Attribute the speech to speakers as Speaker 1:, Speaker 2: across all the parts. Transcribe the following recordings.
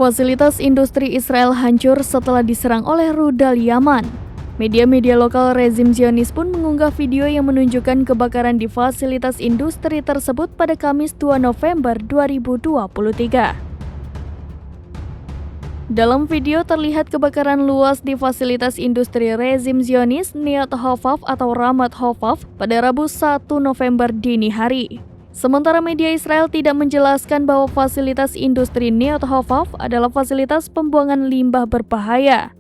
Speaker 1: Fasilitas industri Israel hancur setelah diserang oleh rudal Yaman. Media-media lokal rezim Zionis pun mengunggah video yang menunjukkan kebakaran di fasilitas industri tersebut pada Kamis 2 November 2023. Dalam video terlihat kebakaran luas di fasilitas industri rezim Zionis Neot Hofav atau Ramat Hofav pada Rabu 1 November dini hari. Sementara media Israel tidak menjelaskan bahwa fasilitas industri Neot Hofav adalah fasilitas pembuangan limbah berbahaya.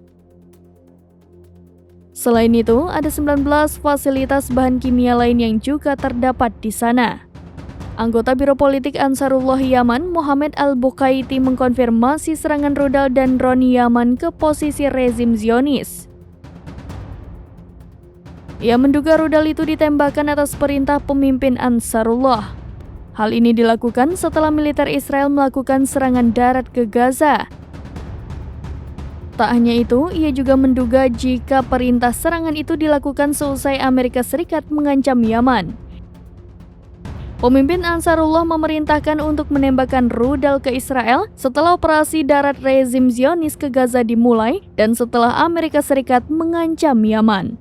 Speaker 1: Selain itu, ada 19 fasilitas bahan kimia lain yang juga terdapat di sana. Anggota Biro Politik Ansarullah Yaman, Mohammed Al-Bukaiti mengkonfirmasi serangan rudal dan drone Yaman ke posisi rezim Zionis. Ia menduga rudal itu ditembakkan atas perintah pemimpin Ansarullah. Hal ini dilakukan setelah militer Israel melakukan serangan darat ke Gaza. Tak hanya itu, ia juga menduga jika perintah serangan itu dilakukan seusai Amerika Serikat mengancam Yaman. Pemimpin Ansarullah memerintahkan untuk menembakkan rudal ke Israel setelah operasi darat rezim Zionis ke Gaza dimulai dan setelah Amerika Serikat mengancam Yaman.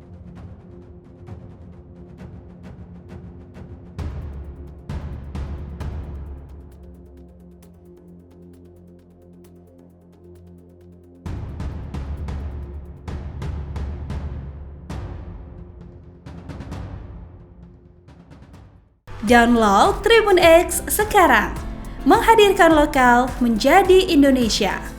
Speaker 2: Download Tribun X sekarang, menghadirkan lokal menjadi Indonesia.